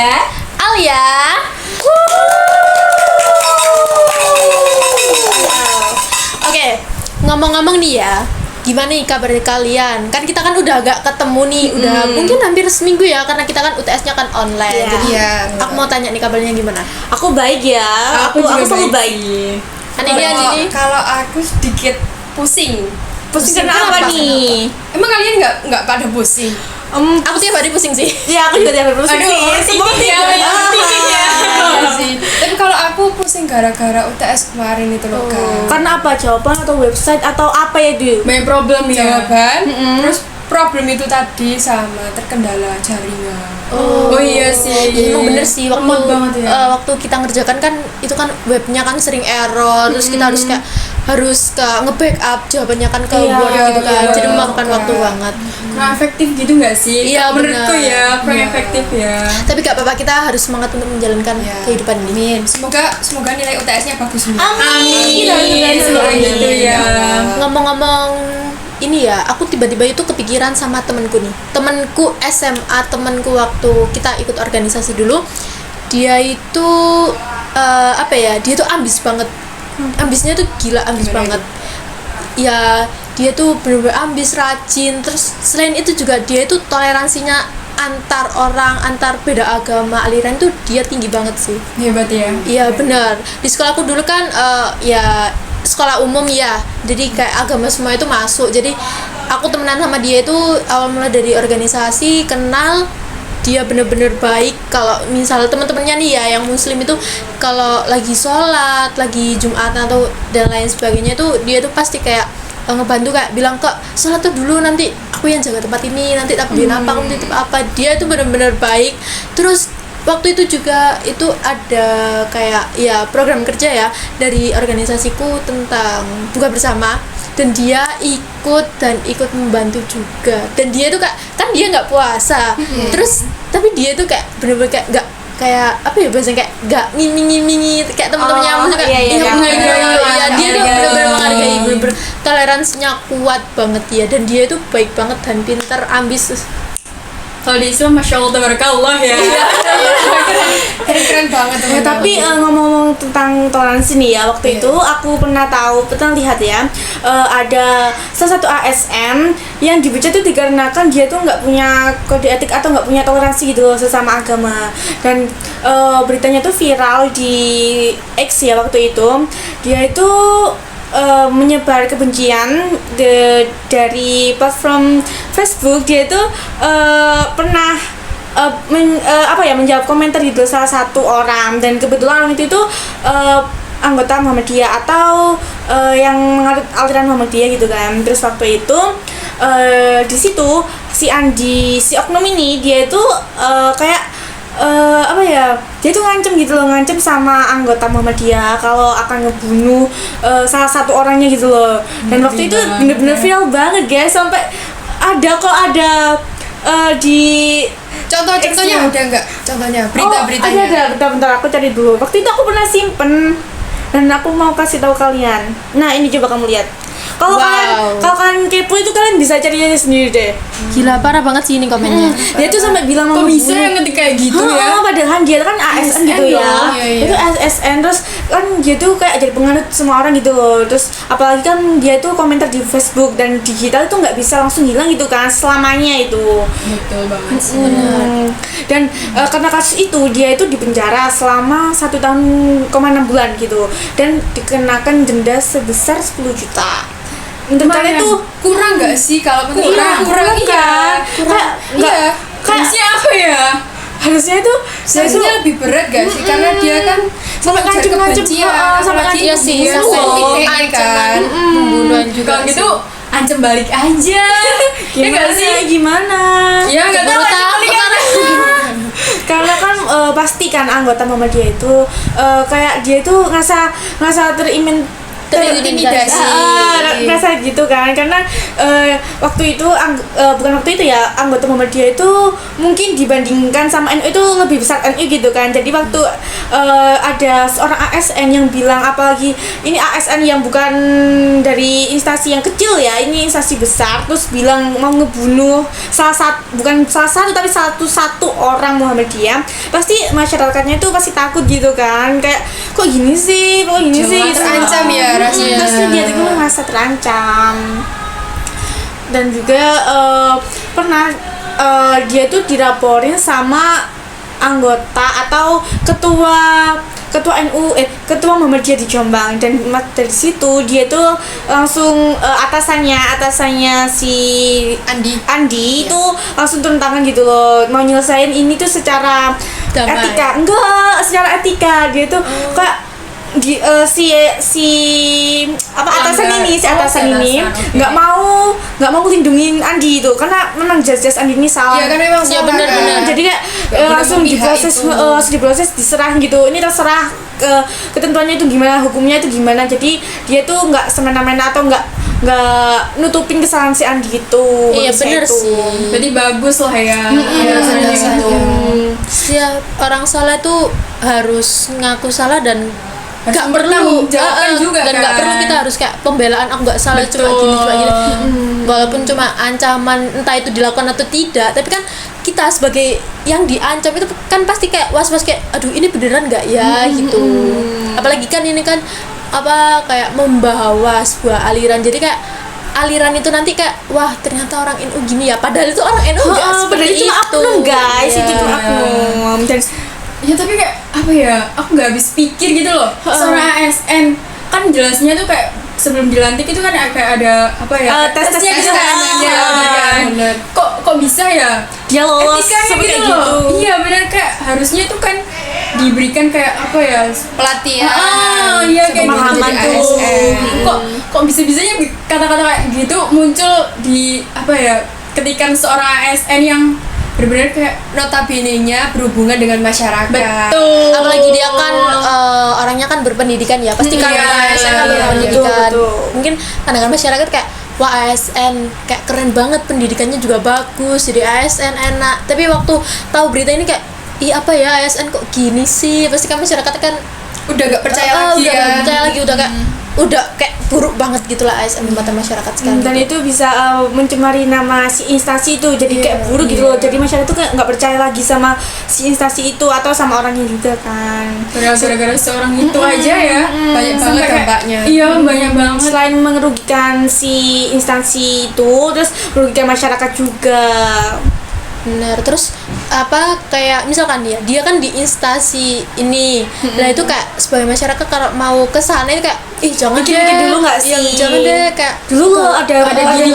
ada Alia. Oke, ngomong-ngomong nih ya, gimana nih kabar kalian? Kan kita kan udah agak ketemu nih, udah mungkin hampir seminggu ya, karena kita kan UTS-nya kan online. Iya. Jadi Iya. aku mau tanya nih kabarnya gimana? Aku baik ya. Aku juga selalu baik. sih. Ini Kalau aku sedikit pusing. Pusing kenapa kenapa? nih? Emang kalian nggak pada pusing? aku tiap hari pusing sih. Ya aku juga tiap hari pusing sih. Semua tinggi ya, pusing. Iya sih. Tapi kalau aku pusing gara-gara UTS kemarin itu loh, Kak. Karena apa? Jawaban atau website atau apa ya, Du? Main problem jawaban, terus problem itu tadi sama terkendala jaringan. Oh iya sih. Ya, emang bener sih waktu Lemot banget ya. waktu kita ngerjakan kan itu kan webnya kan sering error, terus kita harus nge-backup jawabannya kan ke Iya, Word gitu kan. iya, Jadi memakan iya. waktu banget. Kurang efektif gitu nggak sih? Iya, Menurutku benar. ya kurang Iya. efektif ya. Tapi gak apa-apa, kita harus semangat untuk menjalankan Iya. kehidupan ini. Semoga nilai UTS-nya bagus semua. Amin. Semoga gitu ya. Ngomong-ngomong ini ya, aku tiba-tiba itu kepikiran sama temenku nih. Temenku SMA, temenku waktu kita ikut organisasi dulu. Dia itu apa ya? Dia tuh ambis banget. Ambisnya tuh gila, ambis Gimana banget. Ya, dia tuh bener-bener ambis, rajin. Terus selain itu juga dia itu toleransinya antar orang, antar beda agama, aliran tuh dia tinggi banget sih. Hebat ya. Iya benar. Di sekolahku dulu kan ya sekolah umum ya. Jadi kayak agama semua itu masuk. Jadi aku temenan sama dia itu awal mula dari organisasi, kenal dia bener-bener baik. Kalau misal teman-temannya nih ya yang muslim itu kalau lagi sholat, lagi Jumatan atau dan lain sebagainya tuh dia tuh pasti kayak ngebantu, kayak bilang, "Kak, sholat tuh dulu, nanti aku yang jaga tempat ini, nanti tak beliin apa, aku titip apa." Dia tuh bener-bener baik. Terus waktu itu juga itu ada kayak ya program kerja ya dari organisasiku tentang buka bersama, dan dia ikut membantu juga. Dan dia tuh kan dia nggak puasa, terus tapi dia tuh kayak bener-bener kayak nggak kayak apa ya bahasanya, kayak nggak ngiming-ngimingi kayak teman-temannya aku kayak iya, dia tuh bener-bener menghargai, bener-bener toleransinya kuat banget ya, dan dia itu baik banget dan pinter, ambis. Kalau di Islam Masya Allah tabarakallah ya. Keren banget Ya, tapi ngomong-ngomong tentang toleransi nih ya, waktu itu aku pernah lihat ya, ada salah satu ASN yang dipecat itu dikarenakan dia tuh nggak punya kode etik atau nggak punya toleransi gitu loh sesama agama. Dan beritanya tuh viral di X ya waktu itu. Dia itu menyebar kebencian dari platform Facebook. Dia itu pernah menjawab komentar gitu salah satu orang, dan kebetulan orang itu anggota Muhammadiyah atau yang menganut aliran Muhammadiyah gitu kan. Terus waktu itu di situ si oknum ini dia itu kayak dia tuh ngancem sama anggota Muhammadiyah kalau akan ngebunuh salah satu orangnya gitu loh. Dan waktu itu bener-bener viral banget guys, sampai ada di contohnya ada nggak? Contohnya berita-beritanya. ada, bentar aku cari dulu. Waktu itu aku pernah simpen dan aku mau kasih tahu kalian. Nah, ini coba kamu lihat. Kalau kalian kepo itu kalian bisa cari aja sendiri deh. Gila, parah banget sih ini komennya. Dia tuh sampai bilang mau Kok bisa ngebunuh. yang ngetik kayak gitu ya? Padahal dia kan ASN gitu ya. loh. Iya. Itu ASN, terus kan dia tuh kayak jadi penganut semua orang gitu loh. Terus apalagi kan dia tuh komentar di Facebook, dan digital tuh nggak bisa langsung hilang gitu kan selamanya itu. Betul banget sih. Dan karena kasus itu dia itu dipenjara selama 1,6 tahun bulan gitu, dan dikenakan denda sebesar 10 juta. Untuk kalian tuh kurang nggak sih kalau menurut kurang iya. kan? Iya. Harusnya apa ya? Harusnya itu Seharusnya lebih berat gak sih? Karena dia kan sampai mengajar ngancem-ngancem, kebencian, sampai apalagi iya sih, dia sampai ITE ancaman kan. pembunuhan juga Kalau gitu ancam balik aja. Ya gimana nggak sih? gimana? Ya nggak tahu. Baru tahu Karena kan pasti kan anggota Muhammadiyah itu kayak dia itu ngerasa terintimidasi. Rasa gitu kan, karena waktu itu bukan waktu itu ya, anggota Muhammadiyah itu mungkin dibandingkan sama NU itu lebih besar NU gitu kan. Jadi waktu ada seorang ASN yang bilang, apalagi ini ASN yang bukan dari instansi yang kecil ya, ini instansi besar, terus bilang mau ngebunuh bukan salah satu tapi satu orang Muhammadiyah, pasti masyarakatnya itu pasti takut gitu kan, kayak kok gini sih gitu. Terancam ya rasanya. Pasti dia itu merasa terancam. Dan juga pernah dia tuh dilaporin sama anggota atau ketua ketua Muhammadiyah di Jombang, dan dari situ dia tuh langsung atasannya si Andi itu langsung turun tangan gitu loh, mau nyelesain ini tuh secara Damai. secara etika. Dia tuh kayak atasan ini nggak mau ngelindungin Andi itu karena memang jas Andi ini salah. Iya kan memang salah. benar. Jadi kayak langsung diproses diserah gitu. Ini terserah ketentuannya itu gimana, hukumnya itu gimana. Jadi dia tuh nggak semena-mena atau nggak nutupin kesalahan si Andi gitu. Iya benar sih. Berarti bagus lah ya. Setiap orang salah tuh harus ngaku salah dan nggak perlu bertanggung juga dan nggak kan. perlu kita harus kayak pembelaan aku nggak salah, Betul. cuma gini walaupun cuma ancaman entah itu dilakukan atau tidak, tapi kan kita sebagai yang diancam itu kan pasti kayak was-was kayak aduh ini beneran nggak ya gitu. Apalagi kan ini kan kayak membawa sebuah aliran, jadi kayak aliran itu nanti kayak wah ternyata orang NU gini ya, padahal itu orang NU nggak seperti cuma itu oknum guys, Iya. itu cuma oknum. Dan Ya tapi kayak apa ya, aku nggak habis pikir gitu loh. Seorang ASN kan jelasnya tuh kayak sebelum dilantik itu kan kayak ada apa ya, tesnya gitu gitu kan. kan. Iya, kan. Bener. Kok bisa ya dia lolos etikanya seperti gitu gitu. loh. Iya benar, kayak harusnya tuh kan diberikan kayak apa ya, pelatihan iya kayak gitu pemahaman jadi tuh. ASN. Kok bisa-bisanya kata-kata kayak gitu muncul di apa ya, ketikan seorang ASN yang benar-benar kayak notabene-nya berhubungan dengan masyarakat. betul. Apalagi dia kan orangnya kan berpendidikan ya, pasti kan Iya, ASN kan iya, berpendidikan. betul. Mungkin pandangan masyarakat kayak wah ASN kayak keren banget, pendidikannya juga bagus, jadi ASN enak. Tapi waktu tahu berita ini kayak ih apa ya ASN kok gini sih, pasti kan masyarakat kan Udah gak percaya lagi udah ya. gak percaya lagi, udah kayak buruk banget gitulah ASN di mata masyarakat sekarang. Dan itu bisa mencemari nama si instansi itu, jadi kayak buruk gitu loh. Jadi masyarakat tuh kayak nggak percaya lagi sama si instansi itu atau sama orangnya juga kan. Gara-gara seorang itu aja ya Banyak sampai banget kayak- dampaknya. Iya banyak banget. Selain merugikan si instansi itu, terus merugikan masyarakat juga. Benar. Terus kayak misalkan dia kan di instansi ini, nah itu kayak sebagai masyarakat kalau mau ke sana itu kayak ih jangan Mikir-mikir deh dulu nggak Iya, sih? jangan deh kayak Dulu loh ada gini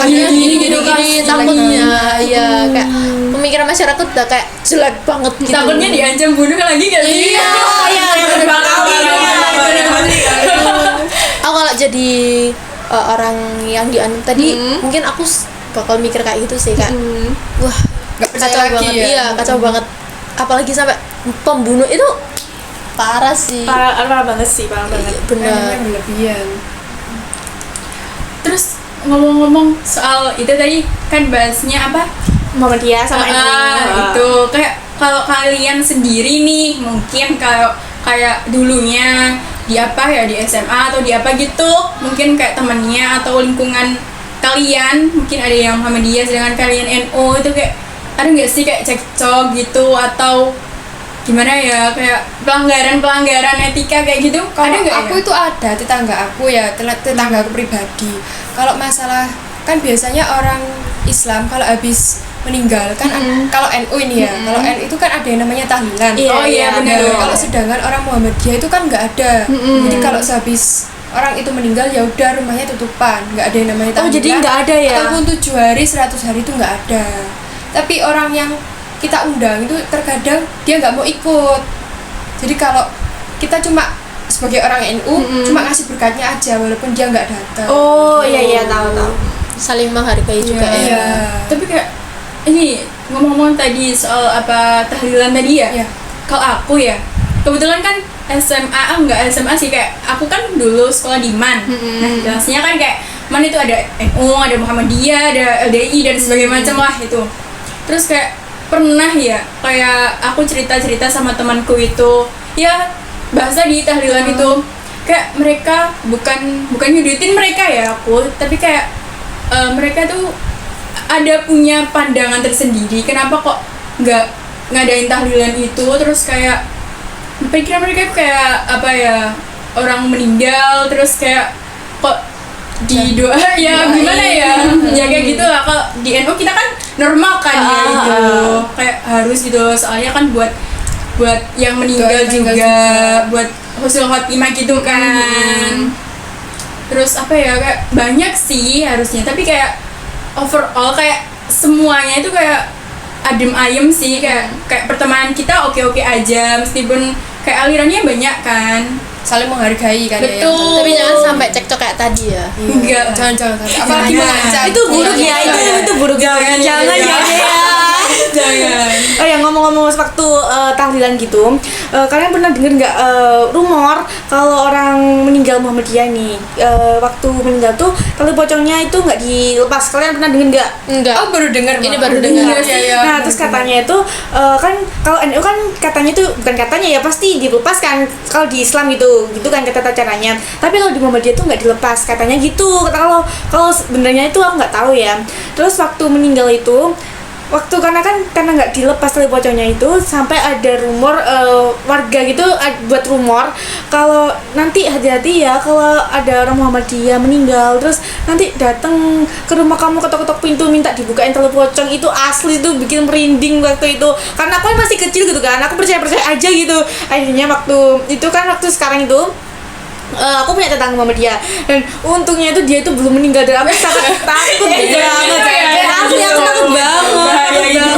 pasti takutnya ya kayak pemikiran masyarakat udah kayak jelek banget gitu. Takutnya diancam bunuh lagi gak sih? Iya, bener banget. Aku kalau jadi orang yang diancam tadi mungkin aku bakal mikir kayak gitu sih, kayak wah Gak percaya kacau lagi banget ya. iya kacau banget, apalagi sampai pembunuh itu parah sih. Parah banget sih, parah banget. Bener. Emangnya berlebihan. Terus ngomong-ngomong soal itu tadi kan bahasnya apa? Muhammadiyah sama NU. Itu kayak kalau kalian sendiri nih mungkin kayak dulunya di apa ya, di SMA atau di apa gitu, mungkin kayak temennya atau lingkungan kalian mungkin ada yang Muhammadiyah sedangkan kalian NU, itu kayak ada nggak sih kayak cekcok gitu atau gimana ya, kayak pelanggaran etika kayak gitu? Kalau Ada nggak aku ya? itu ada tetangga aku ya, tetangga aku pribadi. Kalau masalah kan biasanya orang Islam kalau habis meninggal kan kalau NU ini ya, kalau NU itu kan ada yang namanya tahlilan. Iya, Oh iya, benar. Nah, kalau sedangkan orang Muhammadiyah itu kan nggak ada. Jadi kalau sehabis orang itu meninggal ya udah rumahnya tutupan, nggak ada yang namanya Oh, tahlilan. jadi nggak ada ya? Ataupun 7 hari, 100 hari itu nggak ada. Tapi orang yang kita undang itu terkadang dia nggak mau ikut. Jadi kalau kita cuma sebagai orang NU cuma ngasih berkatnya aja walaupun dia nggak datang. Oh iya tahu. Saling menghargai juga ya. Iya. Tapi kayak ini ngomong-ngomong tadi soal apa tahlilan tadi ya. Iya. Kalau aku ya kebetulan kan SMA enggak SMA sih, kayak aku kan dulu sekolah di MAN. Nah, jelasnya kan kayak MAN itu ada NU, ada Muhammadiyah, ada LDI dan sebagainya macam lah itu. Terus kayak pernah ya kayak aku cerita sama temanku itu, ya bahasa di tahlilan itu kayak mereka bukan nyudutin mereka ya aku, tapi kayak mereka tuh ada punya pandangan tersendiri kenapa kok nggak ngadain tahlilan itu. Terus kayak pikiran mereka kayak apa ya, orang meninggal terus kayak kok di doa ya gimana ya, ya kayak gitu lah. Kalau di NU kita kan normal kan ya gitu, kayak harus gitu soalnya kan buat yang meninggal juga, buat husnul khotimah gitu kan. Terus apa ya, kayak banyak sih harusnya, tapi kayak overall kayak semuanya itu kayak adem ayem sih, kayak pertemanan kita oke aja meskipun kayak alirannya banyak kan, saling menghargai kan. betul. Tapi jangan sampai cekcok kayak tadi ya. Enggak, Jangan sampai apalagi Jangan. mengancam. Itu buruk ya, itu buruk. Jangan ya jangan. Oh ya, ngomong-ngomong waktu tahlilan gitu, kalian pernah dengar nggak rumor kalau orang meninggal Muhammadiyah nih, waktu meninggal tuh tali pocongnya itu nggak dilepas? Kalian pernah dengar nggak? Enggak. Oh, baru dengar. Ini Mak. baru dengar. Iya. Nah, terus katanya itu kan kalau NU kan katanya itu bukan katanya ya, pasti dilepas kan kalau di Islam gitu kan kata caranya. Tapi kalau di Muhammadiyah tuh nggak dilepas katanya gitu. Kalau sebenarnya itu aku nggak tahu ya. Terus waktu meninggal itu karena nggak dilepas tali pocongnya itu, sampai ada rumor warga gitu buat rumor kalau nanti hati-hati ya kalau ada orang Muhammadiyah meninggal terus nanti datang ke rumah kamu, ketok-ketok pintu minta dibukain tali pocong. Itu asli tuh bikin merinding waktu itu, karena aku masih kecil gitu kan, aku percaya aja gitu. Akhirnya waktu sekarang itu aku punya tetangga Muhammadiyah dan untungnya itu dia itu belum meninggal dan aku sangat takut banget. Asli aku takut banget gitu.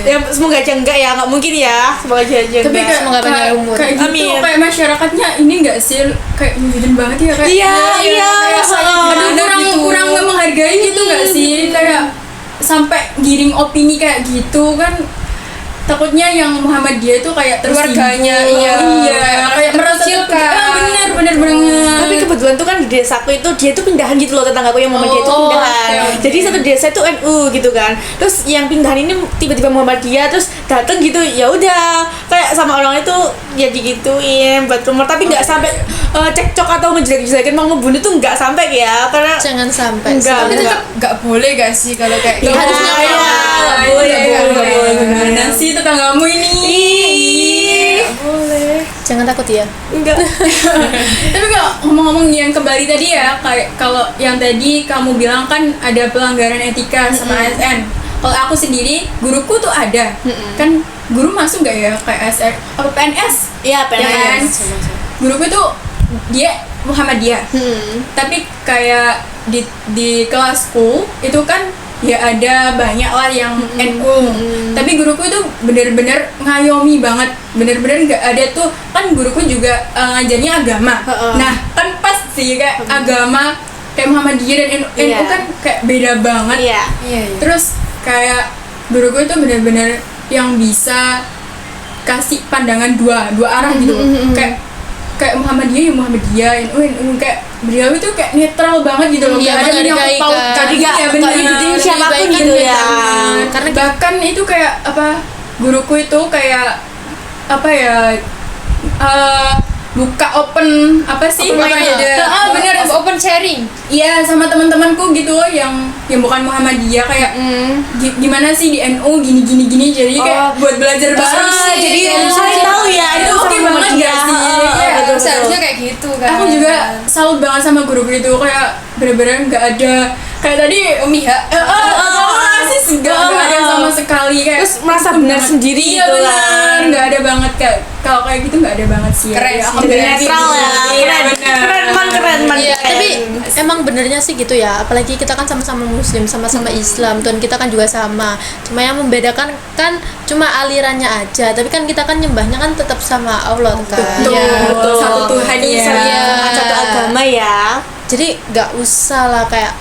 Ya semoga aja enggak ya, nggak mungkin ya, semoga aja Tapi enggak. kayak Semoga panjang umur. kayak gitu, Amin. kayak masyarakatnya ini enggak sih kayak nyudutin banget ya kayak Iya. aduh, kurang menghargai gitu nggak sih, kayak sampai giring opini kayak gitu kan. Takutnya yang Muhammadiyah itu kayak tersinggung. Keluarganya, iya. Kayak merasa terkecilkan. bener banget. Tapi kebetulan tuh kan di desaku itu dia tuh pindahan gitu loh, tetanggaku yang Muhammadiyah itu pindahan. oke. Jadi satu desa itu NU gitu kan. Terus yang pindahan ini tiba-tiba Muhammadiyah terus dateng gitu, ya udah kayak sama orang itu ya digituin buat rumor, tapi nggak sampai cekcok atau ngejelek-jelekin mau ngebunuh tuh nggak sampai ya, karena Jangan sampai. Enggak. Tapi tetap nggak boleh gak sih kalau kayak Ya, gitu? harusnya ya, nggak boleh. Mana sih tetanggamu ini? Nggak boleh. Jangan takut ya. Enggak. Tapi kalau ngomong-ngomong yang kembali tadi ya, kayak kalau yang tadi kamu bilang kan ada pelanggaran etika sama ASN. Kalau aku sendiri, guruku tuh ada. Kan guru masuk nggak ya kayak ASN apa PNS? Iya, Ya kan? PNS. Guruku tuh dia Muhammadiyah. Tapi kayak di kelasku itu kan ya ada banyak lah yang NU. Tapi guruku itu bener-bener ngayomi banget, bener-bener nggak ada tuh, kan guruku juga ngajarnya agama. Nah kan pas sih kayak agama kayak Muhammadiyah dan NU Iya. kan kayak beda banget. Iya. Iya. Terus kayak guruku itu bener-bener yang bisa kasih pandangan dua arah gitu loh. Kayak Muhammadiyah ya Muhammadiyah, NU kayak beliau itu kayak netral banget gitu loh. Iya, Nggak ada yang menghargai paut kan. tadi Nggak ya benar. ngikutin siapapun Lebih baik gitu kan ya. netral. Karena bahkan itu kayak apa, guruku itu kayak apa ya, buka open apa sih? Open Kayak- minded. bener. Open sharing. Iya, sama teman-temanku gitu yang bukan Muhammadiyah kayak gimana sih di NU gini jadi kayak buat belajar baru sih. jadi Kayak saling tahu ya, itu oke sama banget dia. gak sih? Betul, Iya. betul. Seharusnya kayak gitu kan. Aku juga salut banget sama guru itu, kayak bener-bener nggak ada kayak tadi Mihak. rasis nggak ada sama sekali, kayak Terus merasa benar sendiri iya gitu benar, kan. nggak ada banget kayak kalau kayak gitu nggak ada banget sih. Keren Ya, sih, aku Jadi bilang netral gitu. ya. Iya, Keren, benar. keren man. Iya, tapi emang benernya sih gitu ya. Apalagi kita kan sama-sama Muslim, sama-sama Islam, Tuhan kita kan juga sama. Cuma yang membedakan kan cuma alirannya aja. Tapi kan kita kan nyembahnya kan tetap sama Allah kan. Betul. Iya. Satu Tuhan ya. Satu agama ya. jadi nggak usah lah kayak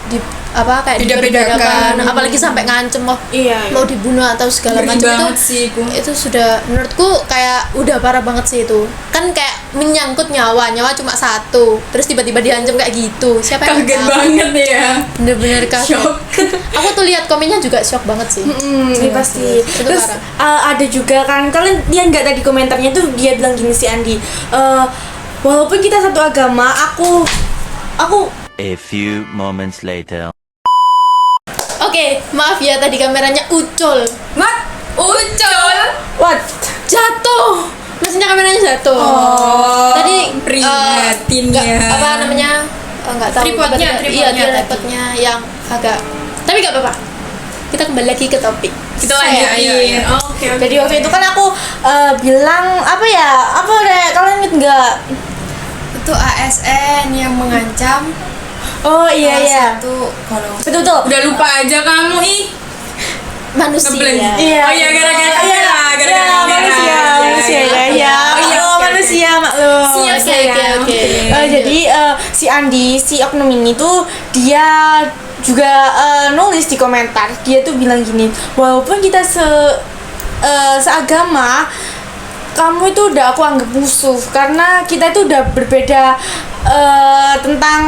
kayak Beda-bedakan. apalagi sampai ngancem Iya, mau dibunuh atau segala Ngeri macam banget sih itu sudah menurutku kayak udah parah banget sih itu kan kayak menyangkut nyawa cuma satu terus tiba-tiba diancam kayak gitu siapa yang kaget tahu? banget ya. Bener-bener kaget. Shock. Aku tuh lihat komennya juga shock banget sih. Ini pasti. Itu Terus ada juga kan kalian dia nggak tadi komentarnya tuh dia bilang gini si Andi, walaupun kita satu agama, aku A few moments later. Oke, maaf ya tadi kameranya ucul. What? Ucul. what? Jatuh. Maksudnya kameranya jatuh. Oh, Tadi prihatin nggak- ya. apa namanya? Enggak tahu. Tripodnya Iya, tadi. tripodnya yang agak tapi nggak apa-apa. Kita kembali lagi ke topik. Kita lanjutin. Iya. Oke. Jadi waktu itu kan aku bilang apa deh kalian inget nggak? Itu ASN yang mengancam Oh iya salah iya. satu golongan. Betul. Udah lupa aja kamu ih. Manusia. Ngeblank. Iya. Oh iya gara-gara kamera, gara-gara Iya, kamera. manusia Iya, ya. Ya, Oh iya, oke, oke. manusia maklum. Siap, Oke, sayang. oke. Jadi si Andi, si oknum ini tuh dia juga nulis di komentar. Dia tuh bilang gini, walaupun kita seagama, kamu itu udah aku anggap musuh karena kita itu udah berbeda tentang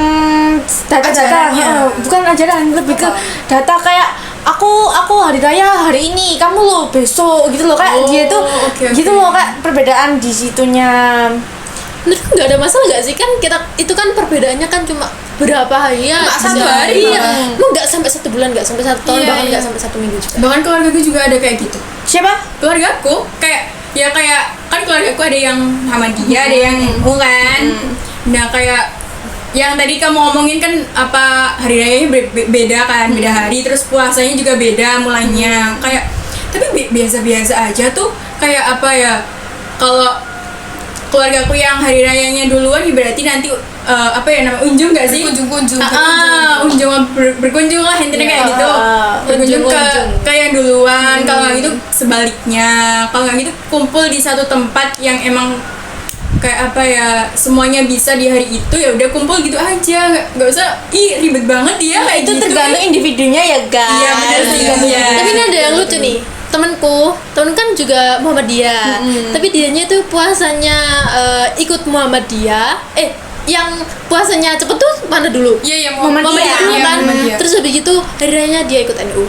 data-data. Ajarannya. Bukan ajaran, lebih ke data kayak aku hari raya hari ini, kamu lo besok gitu loh kayak Oh, dia tuh oke, gitu oke. loh kayak perbedaan di situnya. Menurutku nggak ada masalah nggak sih kan kita itu kan perbedaannya kan cuma berapa hari ya Cuma satu bisa- hari, iya Bang. mau nggak sampai 1 bulan nggak sampai 1 tahun Iya, bahkan iya. nggak sampai 1 minggu juga Bahkan keluarga gue juga ada kayak gitu. Siapa? Keluarga aku kayak kan keluarga aku ada yang Muhammadiyah, ada yang NU kan. Nah kayak yang tadi kamu ngomongin kan apa hari rayanya beda kan, beda hari, terus puasanya juga beda mulainya. Kayak tapi biasa-biasa aja tuh kayak apa ya, kalau keluarga aku yang hari rayanya duluan ya berarti nanti apa ya nama unjung gak sih? Kunjung-kunjung. Unjung berkunjung lah intinya kayak gitu. Berkunjung unjung. ke yang duluan. Kalau nggak gitu sebaliknya. Kalau nggak gitu kumpul di satu tempat yang emang kayak apa ya semuanya bisa di hari itu, ya udah kumpul gitu aja, nggak usah ribet banget ya kayak Itu gitu. tergantung individunya ya guys. Iya, bener sih, Tergantung iya. tapi ini ada yang lucu nih temen kan juga Muhammadiyah tapi dianya itu puasanya ikut Muhammadiyah yang puasanya cepet tuh mana dulu Iya iya Muhammadiyah. dulu Iya, kan Muhammadiyah. terus habis itu hari rayanya dia ikut NU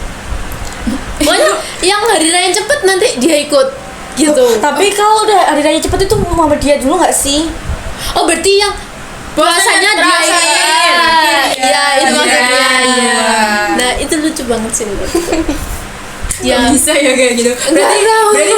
pokoknya yang hari raya cepet nanti dia ikut gitu Tapi kalau udah hari raya cepet itu Muhammadiyah dulu nggak sih? oh berarti yang puasanya dia terakhir. iya itu Iya, maksudnya iya. nah itu lucu banget sih menurutku Ya. ya Bisa ya kayak gitu. Berarti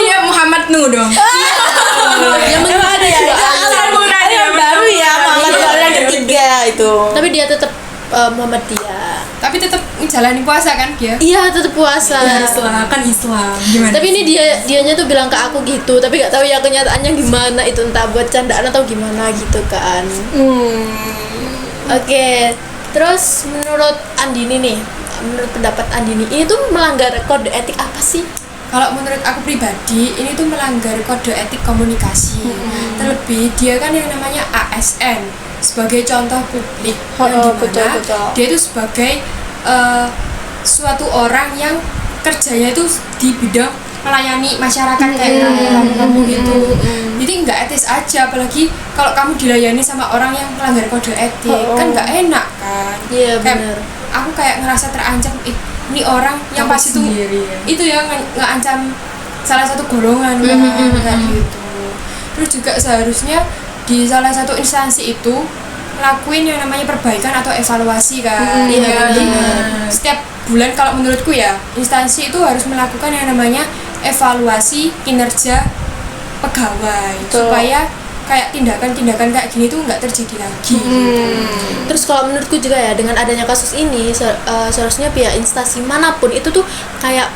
dia Muhammad Nu dong. yang Emang ada ya? Ada yang baru ya, Muhammad baru yang ketiga itu. tapi dia tetap Muhammadiyah Tapi tetap menjalani puasa kan dia. iya tetap puasa Harus lah, kan Islam. Gimana? tapi ini dianya tuh bilang ke aku gitu tapi nggak tahu ya kenyataannya gimana itu entah buat candaan atau gimana gitu kan oke terus menurut Andini nih menurut pendapat Andini ini tuh melanggar kode etik apa sih Kalau menurut aku pribadi ini tuh melanggar kode etik komunikasi. Terlebih dia kan yang namanya ASN sebagai contoh publik yang dimana betul. dia itu sebagai suatu orang yang kerjanya itu di bidang melayani masyarakat kayak kamu gitu. Jadi nggak etis aja, apalagi kalau kamu dilayani sama orang yang melanggar kode etik kan nggak enak kan. Iya, Kayak bener. Aku kayak ngerasa terancam, ini orang yang Takut pas itu sendiri, ya. itu yang ngancam salah satu golongan kan, kayak gitu. Terus juga seharusnya di salah satu instansi itu lakuin yang namanya perbaikan atau evaluasi kan. iya, Jadi, benar. setiap bulan kalau menurutku ya instansi itu harus melakukan yang namanya evaluasi kinerja pegawai supaya kayak tindakan-tindakan kayak gini tuh nggak terjadi lagi. terus kalau menurutku juga ya dengan adanya kasus ini seharusnya pihak instansi manapun itu tuh kayak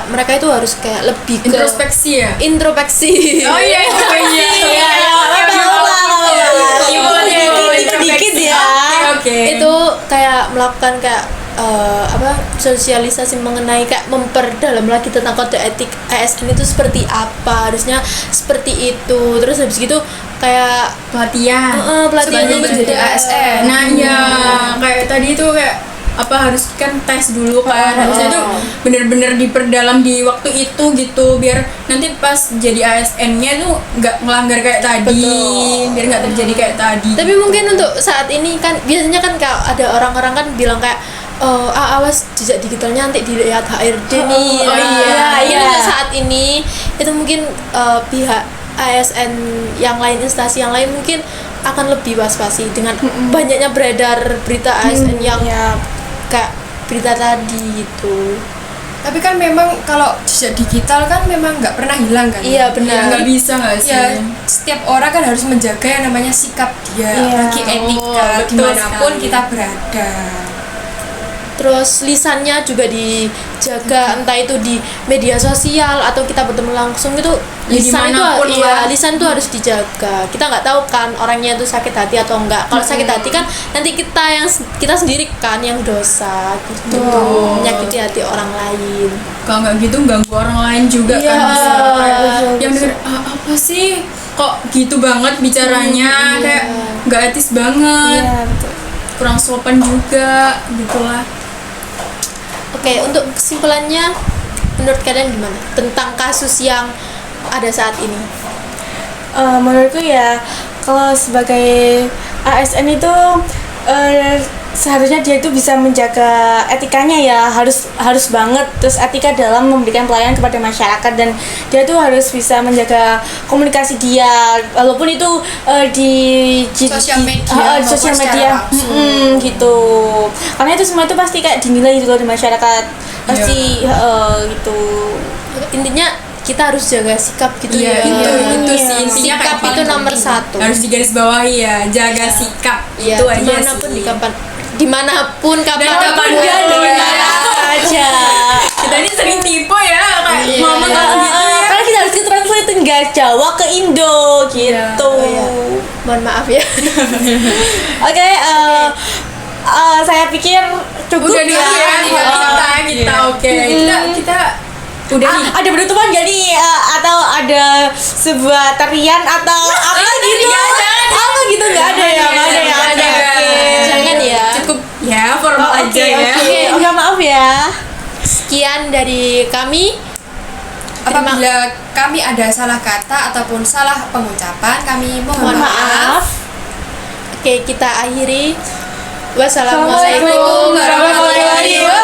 mereka itu harus kayak lebih ke Introspeksi ya. introspeksi Oh iya, iya. Dikit ya. Oke. itu kayak melakukan kayak sosialisasi mengenai kayak memperdalam lagi tentang kode etik ASN itu seperti apa, harusnya seperti itu. Terus habis gitu kayak pelatihan pelatihannya sebagai juga. jadi ASN. Nah ya kayak tadi itu kayak harus kan tes dulu kan, harusnya tuh bener-bener diperdalam di waktu itu gitu, biar nanti pas jadi ASN-nya tuh nggak melanggar kayak tadi. Betul. Biar nggak terjadi kayak tadi. Tapi mungkin untuk saat ini kan biasanya kan kalau ada orang-orang kan bilang kayak awas jejak digitalnya nanti dilihat HRD nih. Oh, Nah, iya. mungkin untuk saat ini itu mungkin pihak ASN yang lain, instansi yang lain mungkin akan lebih was-wasi dengan banyaknya beredar berita ASN yang Iya. kayak berita tadi gitu. Tapi kan memang kalau jejak digital kan memang nggak pernah hilang kan. Iya, benar. nggak bisa nggak sih? Ya, setiap orang kan harus menjaga yang namanya sikap dia, Iya. apalagi etika betul dimanapun sekali. kita berada. Terus lisannya juga dijaga, entah itu di media sosial atau kita bertemu langsung itu Ya, lisan itu dimanapun lah. lisan itu harus dijaga. Kita nggak tahu kan orangnya itu sakit hati atau enggak. Kalau sakit hati kan nanti kita sendiri kan yang dosa gitu, menyakiti hati orang lain. Kalau nggak gitu ganggu orang lain juga Iya, kan bisa. betul, Yang denger apa sih kok gitu banget bicaranya, kayak nggak etis banget, Iya, betul. kurang sopan juga gitulah. Oke, untuk kesimpulannya menurut kalian gimana tentang kasus yang ada saat ini? Menurutku ya kalau sebagai ASN itu seharusnya dia itu bisa menjaga etikanya ya, harus banget, terus etika dalam memberikan pelayanan kepada masyarakat, dan dia tuh harus bisa menjaga komunikasi dia walaupun itu di Sosial media maupun sosial secara media langsung. gitu, karena itu semua itu pasti kayak dinilai gitu loh di masyarakat pasti gitu. Intinya kita harus jaga sikap gitu Iya, ya. itu sih intinya Sikap kayak itu paling nomor penting. satu. Harus digarisbawahi ya, jaga sikap Iya, itu aja dimanapun sih. dimanapun kapan kapanpun, di mana aja. Kita ini sering tipe ya kayak Iya, ngomong iya. kayak gitu ya. Karena kita harus translate guys, Jawa ke Indo gitu. iya. Mohon maaf ya. Oke, saya pikir cukup Udah dulu ya kita oke. Kita udah nih. Ada penutupan gak nih? Atau ada sebuah tarian atau apa gitu? Apa gitu? Nggak ada ya? Nggak ada ya? Nggak ada. Oke. Jangan ya. Cukup ya formal aja ya. Oke, maaf ya. Sekian dari kami. Apabila kami ada salah kata ataupun salah pengucapan, kami mohon Mohon maaf. maaf. Oke, kita akhiri. Wassalamualaikum warahmatullahi wabarakatuh.